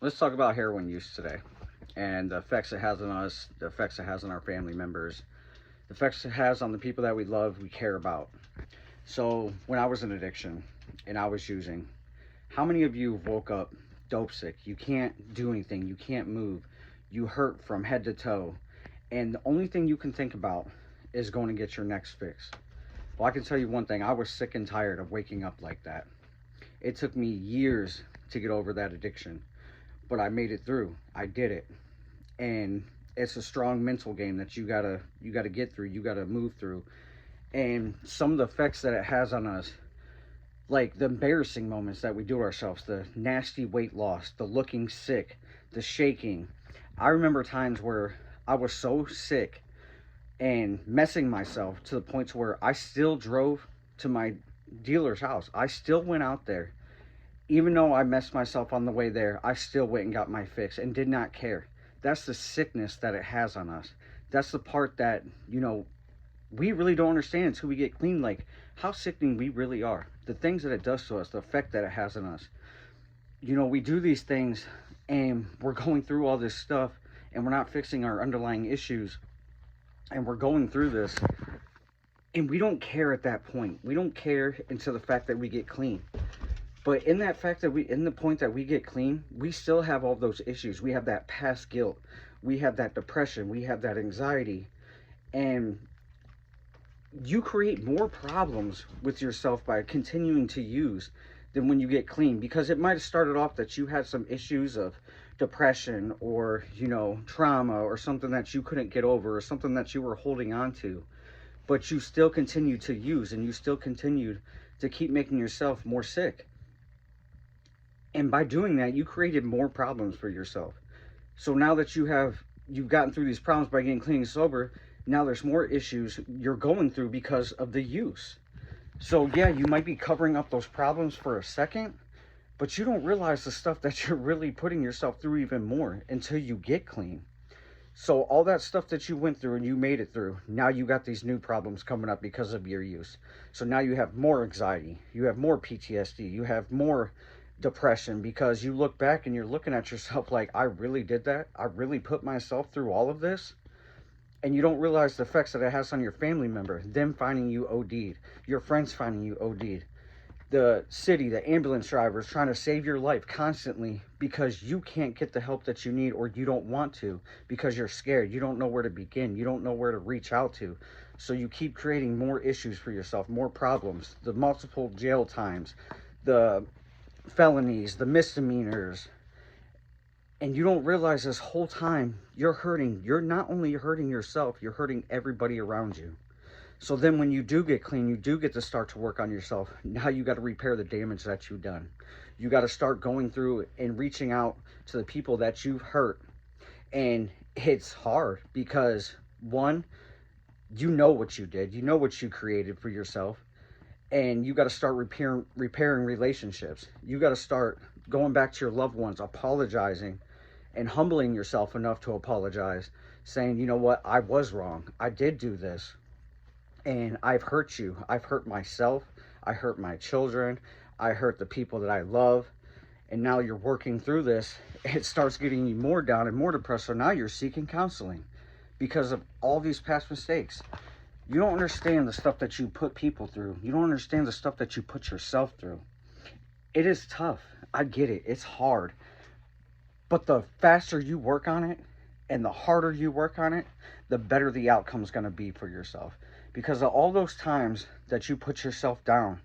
Let's talk about heroin use today and the effects it has on us, the effects it has on our family members, the effects it has on the people that we love, we care about. So, when I was in addiction and I was using, how many of you woke up dope sick? You can't do anything, you can't move, you hurt from head to toe, and the only thing you can think about is going to get your next fix. Well, I can tell you one thing, I was sick and tired of waking up like that. It took me years to get over that addiction, but I made it through. I did it. And it's a strong mental game that you gotta get through, you gotta move through. And some of the effects that it has on us, like the embarrassing moments that we do ourselves, the nasty weight loss, the looking sick, the shaking. I remember times where I was so sick and messing myself to the point to where I still drove to my dealer's house. I still went out there. Even though I messed myself on the way there, I still went and got my fix and did not care. That's the sickness that it has on us. That's the part that, we really don't understand until we get clean, like how sickening we really are. The things that it does to us, the effect that it has on us. We do these things and we're going through all this stuff and we're not fixing our underlying issues, and we're going through this and we don't care at that point. We don't care until the fact that we get clean. But in that fact that in the point that we get clean, we still have all those issues. We have that past guilt. We have that depression. We have that anxiety. And you create more problems with yourself by continuing to use than when you get clean. Because it might have started off that you had some issues of depression or, trauma or something that you couldn't get over or something that you were holding on to. But you still continue to use and you still continued to keep making yourself more sick. And by doing that, you created more problems for yourself. So now that you've gotten through these problems by getting clean and sober, now there's more issues you're going through because of the use. So yeah, you might be covering up those problems for a second, but you don't realize the stuff that you're really putting yourself through even more until you get clean. So all that stuff that you went through and you made it through, now you got these new problems coming up because of your use. So now you have more anxiety, you have more PTSD, you have more depression because you look back and you're looking at yourself like, I really did that? I really put myself through all of this? And you don't realize the effects that it has on your family member, them finding you OD'd, your friends finding you OD'd, the city, the ambulance drivers trying to save your life constantly because you can't get the help that you need, or you don't want to because you're scared. You don't know where to begin. You don't know where to reach out to. So you keep creating more issues for yourself, more problems, the multiple jail times, the felonies, the misdemeanors. And you don't realize this whole time you're hurting. You're not only hurting yourself, you're hurting everybody around you. So then when you do get clean, you do get to start to work on yourself. Now you got to repair the damage that you've done. You got to start going through and reaching out to the people that you've hurt. And it's hard because, one, you know what you did. You know what you created for yourself. And you got to start repairing relationships. You got to start going back to your loved ones, apologizing and humbling yourself enough to apologize, saying, you know what, I was wrong. I did do this. And I've hurt you. I've hurt myself. I hurt my children. I hurt the people that I love. And now you're working through this. It starts getting you more down and more depressed. So now you're seeking counseling because of all these past mistakes. You don't understand the stuff that you put people through. You don't understand the stuff that you put yourself through. It is tough. I get it. It's hard. But the faster you work on it and the harder you work on it, the better the outcome's going to be for yourself. Because of all those times that you put yourself down,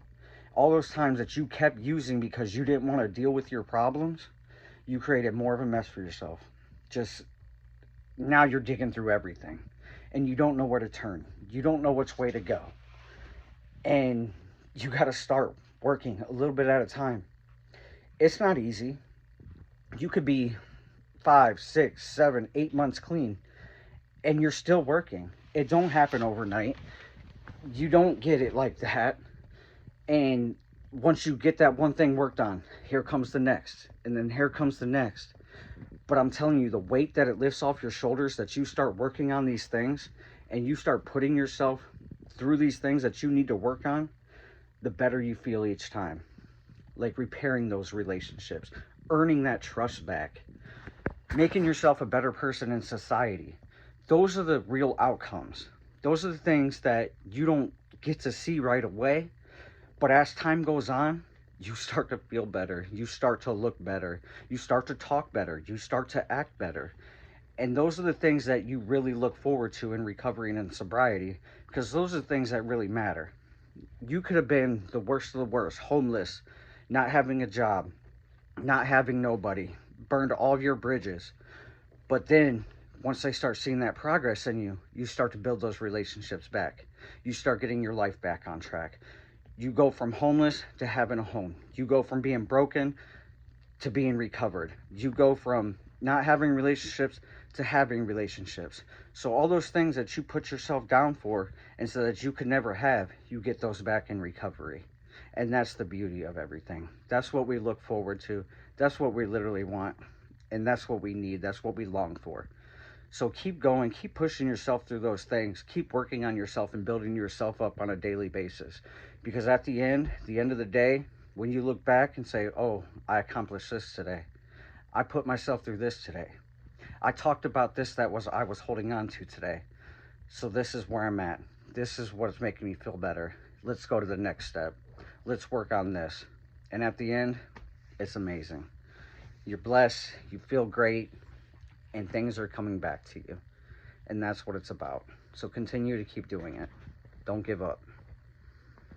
all those times that you kept using because you didn't want to deal with your problems, you created more of a mess for yourself. Just now you're digging through everything and you don't know where to turn. You don't know which way to go. And you got to start working a little bit at a time. It's not easy. You could be 5, 6, 7, 8 months clean and you're still working. It don't happen overnight. You don't get it like that. And once you get that one thing worked on, here comes the next. And then here comes the next. But I'm telling you, the weight that it lifts off your shoulders, that you start working on these things and you start putting yourself through these things that you need to work on, the better you feel each time. Like repairing those relationships, earning that trust back, making yourself a better person in society. Those are the real outcomes. Those are the things that you don't get to see right away, but as time goes on, you start to feel better. You start to look better. You start to talk better. You start to act better. And those are the things that you really look forward to in recovery and in sobriety, because those are the things that really matter. You could have been the worst of the worst, homeless, not having a job, not having nobody, burned all of your bridges. But then once they start seeing that progress in you, you start to build those relationships back. You start getting your life back on track. You go from homeless to having a home. You go from being broken to being recovered. You go from not having relationships to having relationships. So all those things that you put yourself down for and so that you could never have, you get those back in recovery. And that's the beauty of everything. That's what we look forward to. That's what we literally want. And that's what we need. That's what we long for. So keep going, keep pushing yourself through those things, keep working on yourself and building yourself up on a daily basis. Because at the end of the day, when you look back and say, oh, I accomplished this today. I put myself through this today. I talked about this that I was holding on to today. So this is where I'm at. This is what's making me feel better. Let's go to the next step. Let's work on this. And at the end, it's amazing. You're blessed, you feel great, and things are coming back to you. And that's what it's about. So continue to keep doing it. Don't give up.